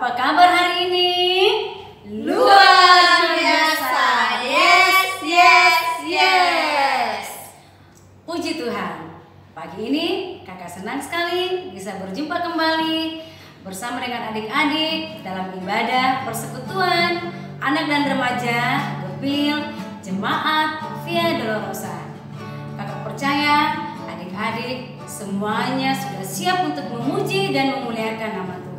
Apa kabar hari ini? Luar biasa. Yes, yes, yes. Puji Tuhan. Pagi ini kakak senang sekali bisa berjumpa kembali bersama dengan adik-adik dalam ibadah persekutuan anak dan remaja Gopil Jemaat Via Dolorosa. Kakak percaya adik-adik semuanya sudah siap untuk memuji dan memuliakan nama Tuhan.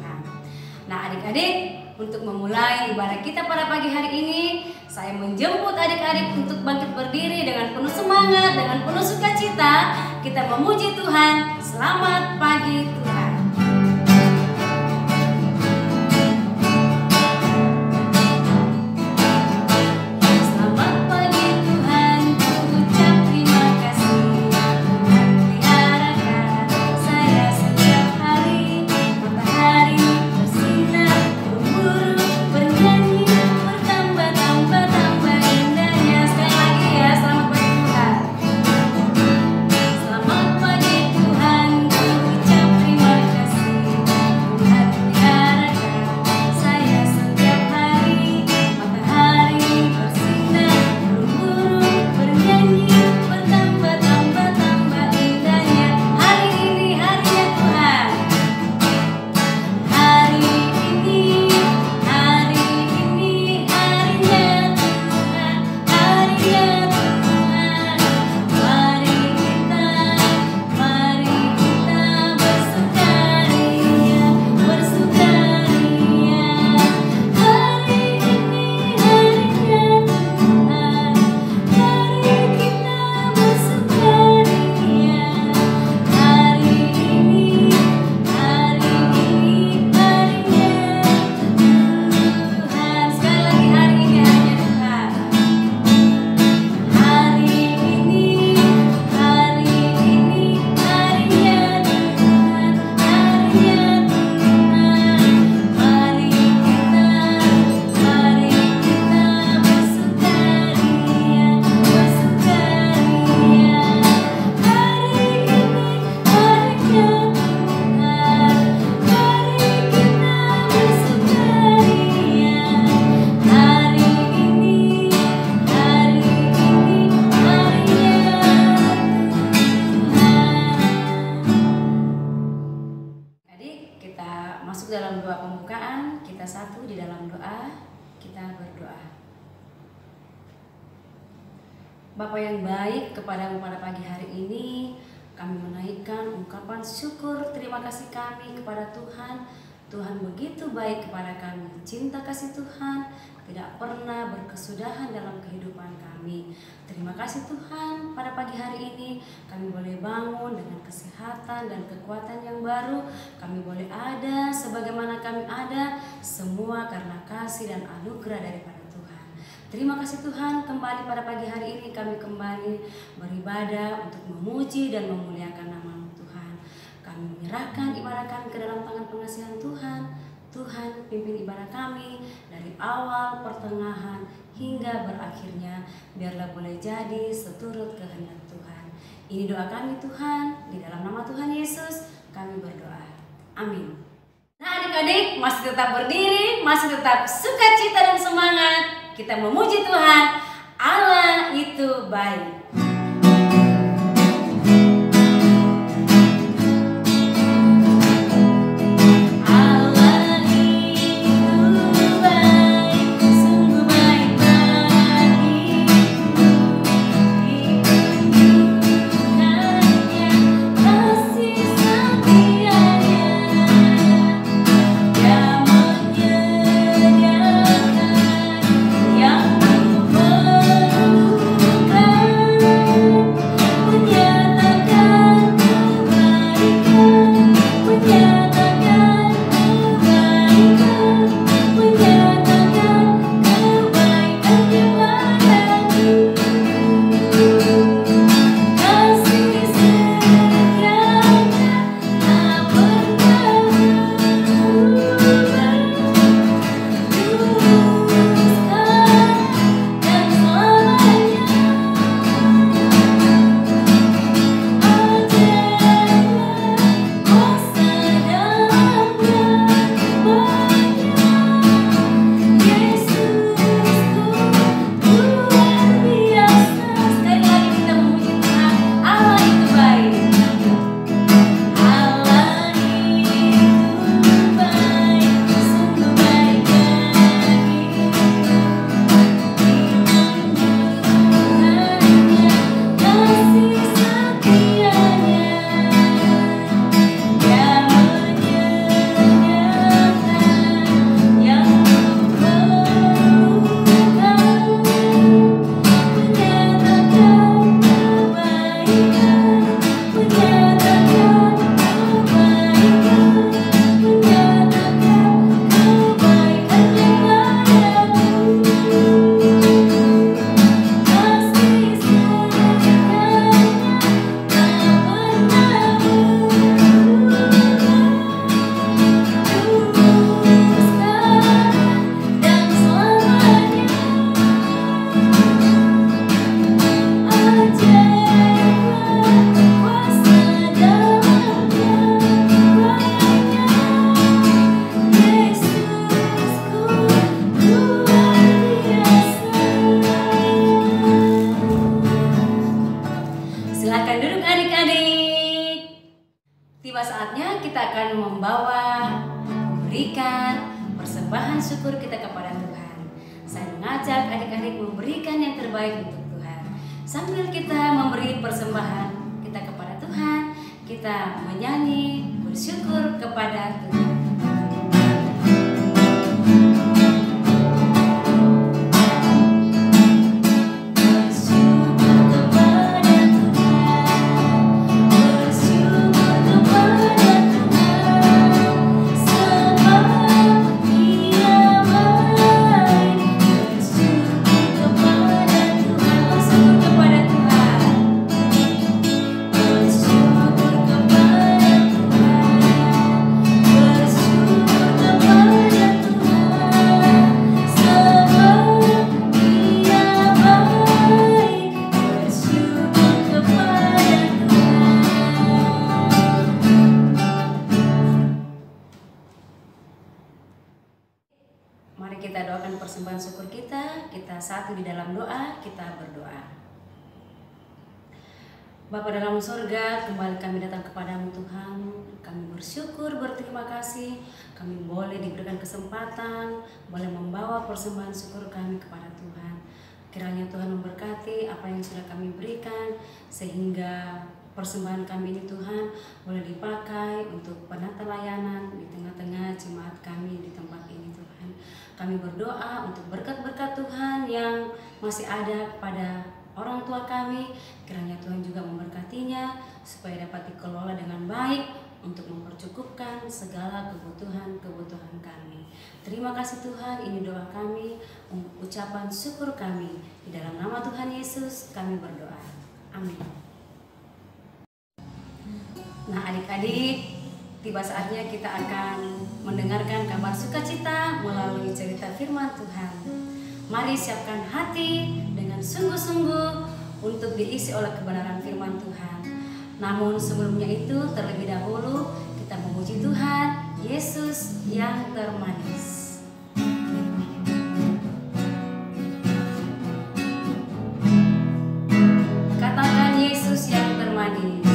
Nah adik-adik, untuk memulai ibadah kita pada pagi hari ini, saya menjemput adik-adik untuk bangkit berdiri dengan penuh semangat, dengan penuh sukacita. Kita memuji Tuhan. Selamat pagi Tuhan. Dalam doa pembukaan, kita satu di dalam doa, kita berdoa. Bapa yang baik, kepadamu pada pagi hari ini, kami menaikkan ungkapan syukur terima kasih kami kepada Tuhan. Tuhan begitu baik kepada kami. Cinta kasih Tuhan tidak pernah berkesudahan dalam kehidupan kami. Terima kasih Tuhan, pada pagi hari ini kami boleh bangun dengan kesehatan dan kekuatan yang baru. Kami boleh ada sebagaimana kami ada, semua karena kasih dan anugerah daripada Tuhan. Terima kasih Tuhan, kembali pada pagi hari ini kami kembali beribadah untuk memuji dan memuliakan nama-Mu Tuhan. Kami menyerahkan ibadah kami ke dalam tangan pengasihan Tuhan. Tuhan pimpin ibadah kami dari awal, pertengahan, hingga berakhirnya. Biarlah boleh jadi seturut kehendak Tuhan. Ini doa kami Tuhan, di dalam nama Tuhan Yesus kami berdoa. Amin. Nah adik-adik masih tetap berdiri, masih tetap sukacita dan semangat. Kita memuji Tuhan, Allah itu baik. Yang memberikan persembahan syukur kita kepada Tuhan. Saya mengajak adik-adik memberikan yang terbaik untuk Tuhan. Sambil kita memberi persembahan kita kepada Tuhan, kita menyanyi bersyukur kepada Tuhan. Mari kita doakan persembahan syukur kita satu di dalam doa, kita berdoa. Bapa dalam surga, kembali kami datang kepadamu Tuhan. Kami bersyukur, berterima kasih, kami boleh diberikan kesempatan, boleh membawa persembahan syukur kami kepada Tuhan. Kiranya Tuhan memberkati apa yang sudah kami berikan, sehingga persembahan kami ini Tuhan boleh dipakai untuk penata layanan di tengah-tengah jemaat kami di tempat ini Tuhan. Kami berdoa untuk berkat-berkat Tuhan yang masih ada pada orang tua kami. Kiranya Tuhan juga memberkatinya supaya dapat dikelola dengan baik untuk mempercukupkan segala kebutuhan kami. Terima kasih Tuhan, ini doa kami, ucapan syukur kami. Di dalam nama Tuhan Yesus kami berdoa. Amin. Nah adik-adik, tiba saatnya kita akan mendengarkan kabar sukacita melalui cerita firman Tuhan. Mari siapkan hati dengan sungguh-sungguh untuk diisi oleh kebenaran firman Tuhan. Namun sebelumnya itu terlebih dahulu kita memuji Tuhan Yesus yang termanis. Katakan Yesus yang termanis.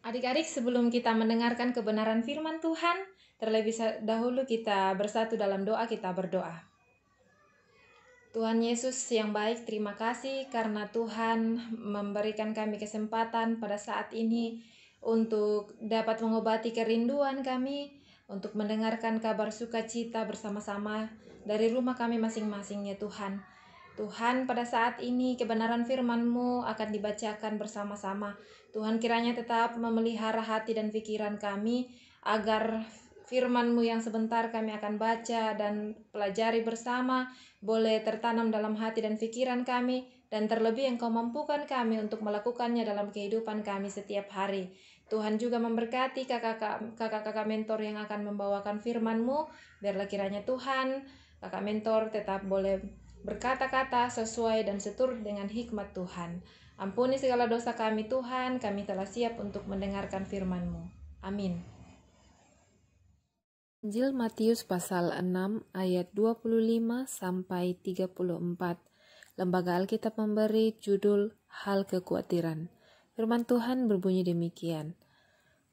Adik-adik, sebelum kita mendengarkan kebenaran firman Tuhan, terlebih dahulu kita bersatu dalam doa, kita berdoa. Tuhan Yesus yang baik, terima kasih karena Tuhan memberikan kami kesempatan pada saat ini untuk dapat mengobati kerinduan kami, untuk mendengarkan kabar sukacita bersama-sama dari rumah kami masing-masing ya Tuhan. Tuhan, pada saat ini kebenaran firman-Mu akan dibacakan bersama-sama. Tuhan, kiranya tetap memelihara hati dan pikiran kami, agar firman-Mu yang sebentar kami akan baca dan pelajari bersama, boleh tertanam dalam hati dan pikiran kami, dan terlebih Engkau mampukan kami untuk melakukannya dalam kehidupan kami setiap hari. Tuhan juga memberkati kakak-kakak mentor yang akan membawakan firman-Mu, biarlah kiranya Tuhan, kakak mentor tetap boleh berkata-kata sesuai dan seturut dengan hikmat Tuhan. Ampuni segala dosa kami Tuhan, kami telah siap untuk mendengarkan firman-Mu. Amin. Injil Matius pasal 6 ayat 25 sampai 34. Lembaga Alkitab memberi judul Hal Kekhawatiran. Firman Tuhan berbunyi demikian.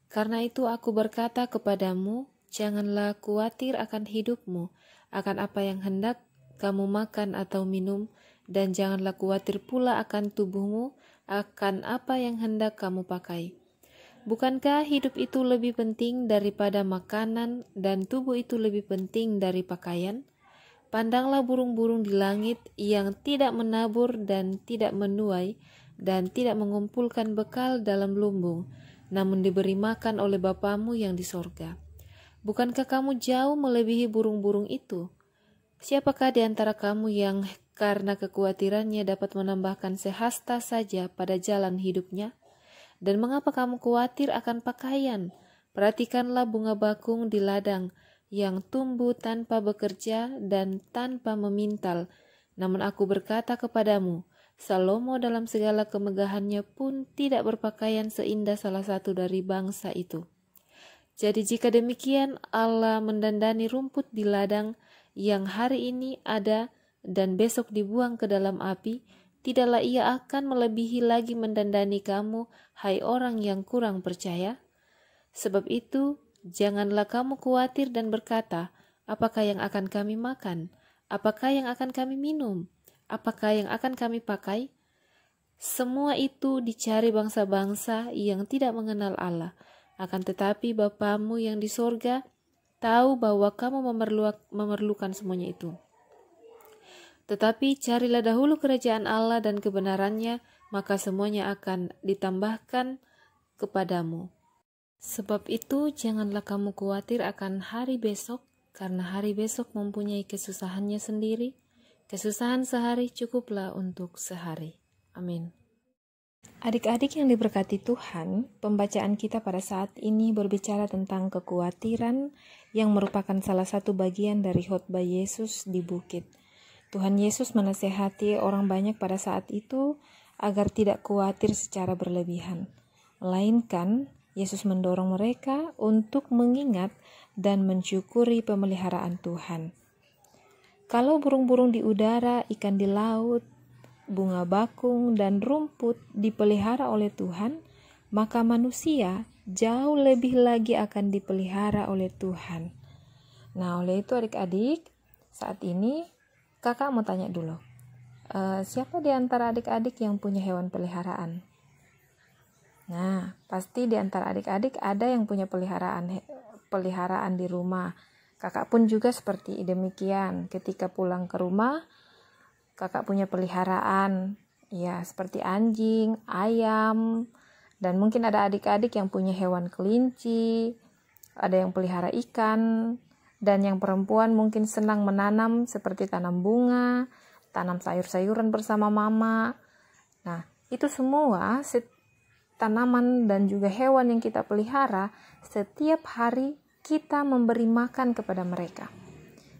Karena itu aku berkata kepadamu, janganlah khawatir akan hidupmu, akan apa yang hendak kamu makan atau minum, dan janganlah khawatir pula akan tubuhmu, akan apa yang hendak kamu pakai. Bukankah hidup itu lebih penting daripada makanan dan tubuh itu lebih penting dari pakaian? Pandanglah burung-burung di langit yang tidak menabur dan tidak menuai dan tidak mengumpulkan bekal dalam lumbung, namun diberi makan oleh Bapamu yang di sorga. Bukankah kamu jauh melebihi burung-burung itu? Siapakah di antara kamu yang karena kekhawatirannya dapat menambahkan sehasta saja pada jalan hidupnya? Dan mengapa kamu khawatir akan pakaian? Perhatikanlah bunga bakung di ladang yang tumbuh tanpa bekerja dan tanpa memintal. Namun aku berkata kepadamu, Salomo dalam segala kemegahannya pun tidak berpakaian seindah salah satu dari bangsa itu. Jadi jika demikian Allah mendandani rumput di ladang yang hari ini ada dan besok dibuang ke dalam api, tidaklah ia akan melebihi lagi mendandani kamu, hai orang yang kurang percaya? Sebab itu, janganlah kamu khawatir dan berkata, apakah yang akan kami makan? Apakah yang akan kami minum? Apakah yang akan kami pakai? Semua itu dicari bangsa-bangsa yang tidak mengenal Allah. Akan tetapi Bapamu yang di sorga tahu bahwa kamu memerlukan semuanya itu. Tetapi carilah dahulu kerajaan Allah dan kebenarannya, maka semuanya akan ditambahkan kepadamu. Sebab itu janganlah kamu khawatir akan hari besok, karena hari besok mempunyai kesusahannya sendiri. Kesusahan sehari cukuplah untuk sehari. Amin. Adik-adik yang diberkati Tuhan, pembacaan kita pada saat ini berbicara tentang kekhawatiran yang merupakan salah satu bagian dari khotbah Yesus di bukit. Tuhan Yesus menasehati orang banyak pada saat itu agar tidak khawatir secara berlebihan. Melainkan, Yesus mendorong mereka untuk mengingat dan mensyukuri pemeliharaan Tuhan. Kalau burung-burung di udara, ikan di laut, bunga bakung, dan rumput dipelihara oleh Tuhan, maka manusia jauh lebih lagi akan dipelihara oleh Tuhan. Nah, oleh itu adik-adik, saat ini kakak mau tanya dulu, siapa di antara adik-adik yang punya hewan peliharaan? Nah, pasti di antara adik-adik ada yang punya peliharaan di rumah. Kakak pun juga seperti demikian. Ketika pulang ke rumah, kakak punya peliharaan, ya seperti anjing, ayam, dan mungkin ada adik-adik yang punya hewan kelinci, ada yang pelihara ikan, dan yang perempuan mungkin senang menanam seperti tanam bunga, tanam sayur-sayuran bersama mama. Nah, itu semua tanaman dan juga hewan yang kita pelihara, setiap hari kita memberi makan kepada mereka.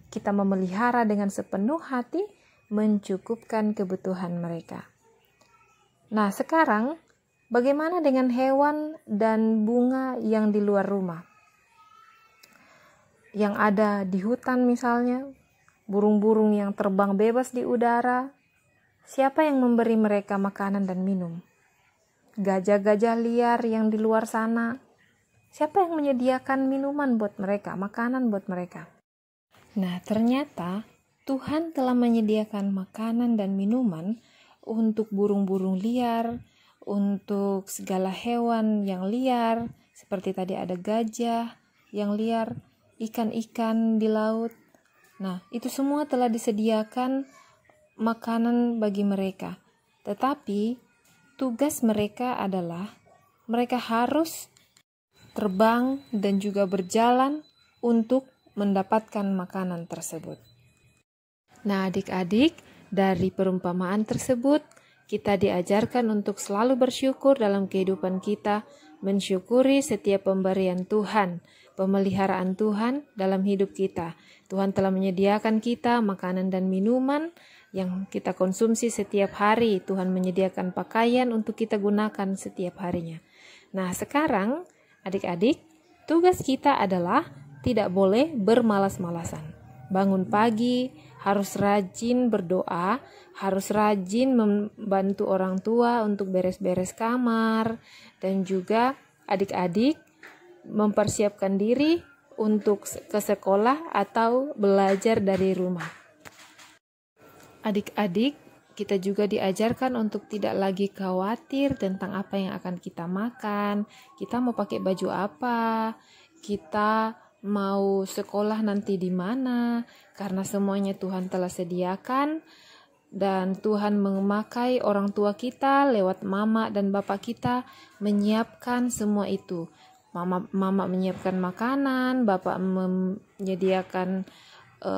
Kita memelihara dengan sepenuh hati, mencukupkan kebutuhan mereka. Nah, sekarang bagaimana dengan hewan dan bunga yang di luar rumah? Yang ada di hutan misalnya, burung-burung yang terbang bebas di udara, siapa yang memberi mereka makanan dan minum? Gajah-gajah liar yang di luar sana, siapa yang menyediakan minuman buat mereka, makanan buat mereka? Nah, ternyata Tuhan telah menyediakan makanan dan minuman untuk burung-burung liar, untuk segala hewan yang liar, seperti tadi ada gajah yang liar, ikan-ikan di laut. Nah, itu semua telah disediakan makanan bagi mereka. Tetapi tugas mereka adalah mereka harus terbang dan juga berjalan untuk mendapatkan makanan tersebut. Nah, adik-adik, dari perumpamaan tersebut kita diajarkan untuk selalu bersyukur dalam kehidupan kita, mensyukuri setiap pemberian Tuhan, pemeliharaan Tuhan dalam hidup kita. Tuhan telah menyediakan kita makanan dan minuman yang kita konsumsi setiap hari. Tuhan menyediakan pakaian untuk kita gunakan setiap harinya. Nah, sekarang adik-adik, tugas kita adalah tidak boleh bermalas-malasan. Bangun pagi, harus rajin berdoa, harus rajin membantu orang tua untuk beres-beres kamar, dan juga adik-adik mempersiapkan diri untuk ke sekolah atau belajar dari rumah. Adik-adik, kita juga diajarkan untuk tidak lagi khawatir tentang apa yang akan kita makan, kita mau pakai baju apa, kita mau sekolah nanti di mana, karena semuanya Tuhan telah sediakan, dan Tuhan memakai orang tua kita lewat mama dan bapak kita menyiapkan semua itu. Mama menyiapkan makanan, bapak menyediakan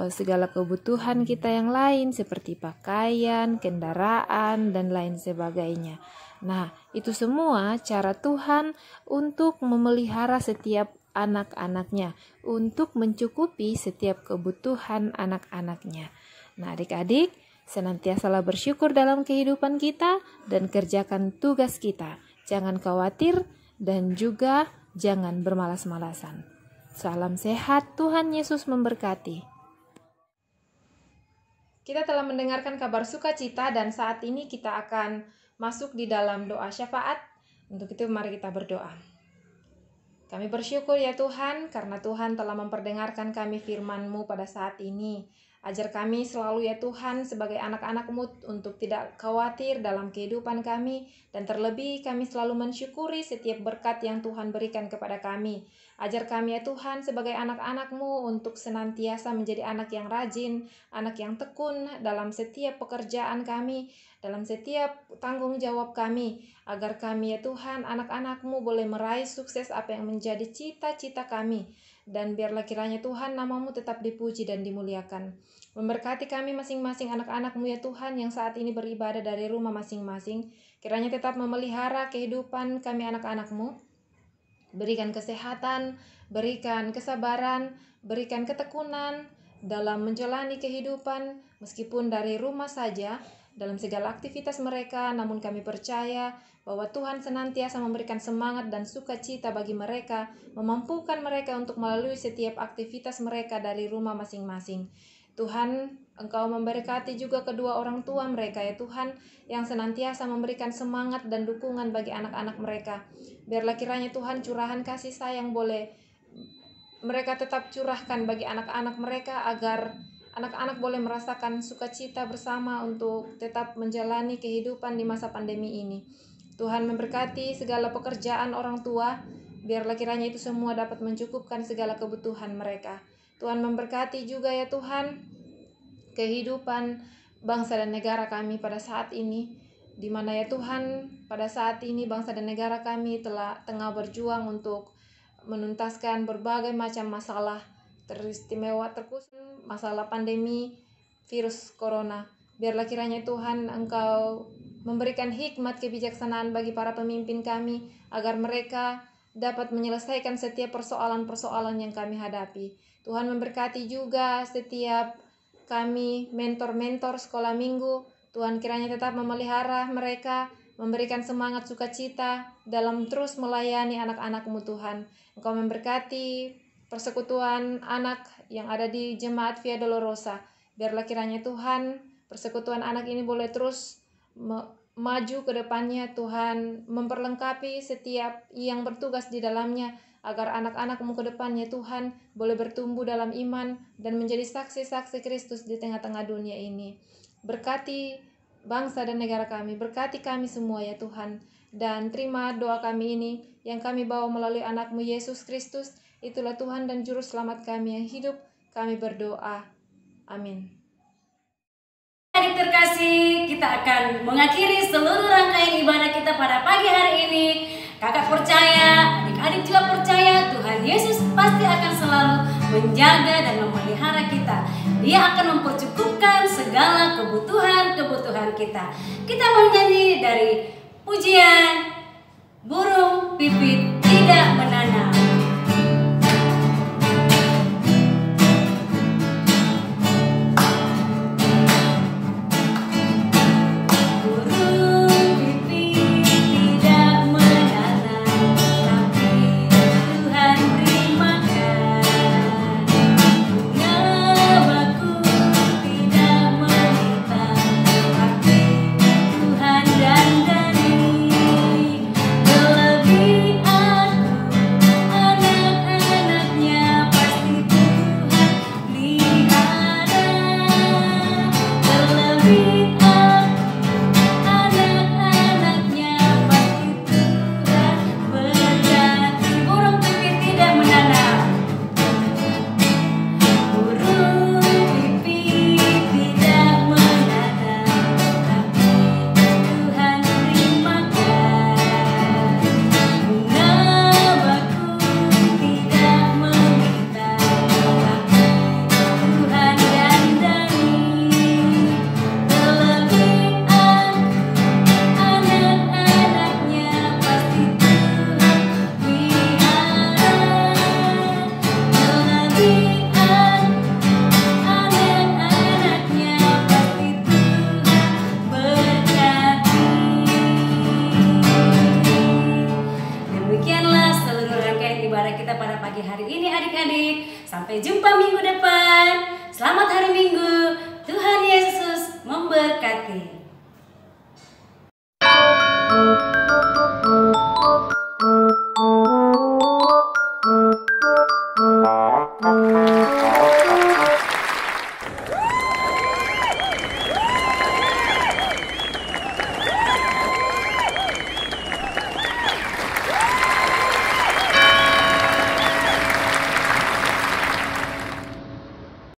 segala kebutuhan kita yang lain seperti pakaian, kendaraan, dan lain sebagainya. Nah, itu semua cara Tuhan untuk memelihara setiap anak-anaknya, untuk mencukupi setiap kebutuhan anak-anaknya. Nah, adik-adik, senantiasalah bersyukur dalam kehidupan kita dan kerjakan tugas kita. Jangan khawatir dan juga jangan bermalas-malasan. Salam sehat, Tuhan Yesus memberkati. Kita telah mendengarkan kabar sukacita dan saat ini kita akan masuk di dalam doa syafaat. Untuk itu mari kita berdoa. Kami bersyukur ya Tuhan, karena Tuhan telah memperdengarkan kami firman-Mu pada saat ini. Ajar kami selalu ya Tuhan sebagai anak-anak-Mu untuk tidak khawatir dalam kehidupan kami, dan terlebih kami selalu mensyukuri setiap berkat yang Tuhan berikan kepada kami. Ajar kami ya Tuhan sebagai anak-anak-Mu untuk senantiasa menjadi anak yang rajin, anak yang tekun dalam setiap pekerjaan kami, dalam setiap tanggung jawab kami, agar kami ya Tuhan anak-anak-Mu boleh meraih sukses apa yang menjadi cita-cita kami. Dan biarlah kiranya Tuhan nama-Mu tetap dipuji dan dimuliakan. Memberkati kami masing-masing anak-anak-Mu ya Tuhan yang saat ini beribadah dari rumah masing-masing. Kiranya tetap memelihara kehidupan kami anak-anak-Mu. Berikan kesehatan, berikan kesabaran, berikan ketekunan dalam menjalani kehidupan meskipun dari rumah saja, dalam segala aktivitas mereka, namun kami percaya bahwa Tuhan senantiasa memberikan semangat dan sukacita bagi mereka, memampukan mereka untuk melalui setiap aktivitas mereka dari rumah masing-masing. Tuhan, Engkau memberkati juga kedua orang tua mereka ya Tuhan, yang senantiasa memberikan semangat dan dukungan bagi anak-anak mereka. Biarlah kiranya Tuhan curahan kasih sayang boleh mereka tetap curahkan bagi anak-anak mereka, agar anak-anak boleh merasakan sukacita bersama untuk tetap menjalani kehidupan di masa pandemi ini. Tuhan memberkati segala pekerjaan orang tua, biarlah kiranya itu semua dapat mencukupkan segala kebutuhan mereka. Tuhan memberkati juga ya Tuhan kehidupan bangsa dan negara kami pada saat ini, di mana ya Tuhan pada saat ini bangsa dan negara kami tengah berjuang untuk menuntaskan berbagai macam masalah teristimewa, terkhusus masalah pandemi virus corona. Biarlah kiranya Tuhan Engkau memberikan hikmat kebijaksanaan bagi para pemimpin kami, agar mereka dapat menyelesaikan setiap persoalan-persoalan yang kami hadapi. Tuhan memberkati juga setiap kami mentor-mentor sekolah minggu. Tuhan kiranya tetap memelihara mereka, memberikan semangat sukacita dalam terus melayani anak-anak-Mu Tuhan. Engkau memberkati persekutuan anak yang ada di Jemaat Via Dolorosa. Biarlah kiranya Tuhan persekutuan anak ini boleh terus maju ke depannya. Tuhan memperlengkapi setiap yang bertugas di dalamnya, agar anak-anak-Mu ke depannya Tuhan boleh bertumbuh dalam iman dan menjadi saksi-saksi Kristus di tengah-tengah dunia ini. Berkati bangsa dan negara kami, berkati kami semua ya Tuhan, dan terima doa kami ini yang kami bawa melalui anak-Mu Yesus Kristus. Itulah Tuhan dan Juru Selamat kami yang hidup. Kami berdoa. Amin. Adik terkasih, kita akan mengakhiri seluruh rangkaian ibadah kita pada pagi hari ini. Kakak percaya, adik-adik juga percaya Tuhan Yesus pasti akan selalu menjaga dan memelihara kita. Dia akan mempercukupkan segala kebutuhan-kebutuhan kita. Kita menyanyi dari pujian Burung Pipit Tidak Menanam. Terima kasih. ibadah kita pada pagi hari ini adik-adik. Sampai jumpa minggu depan. Selamat hari Minggu. Tuhan Yesus memberkati.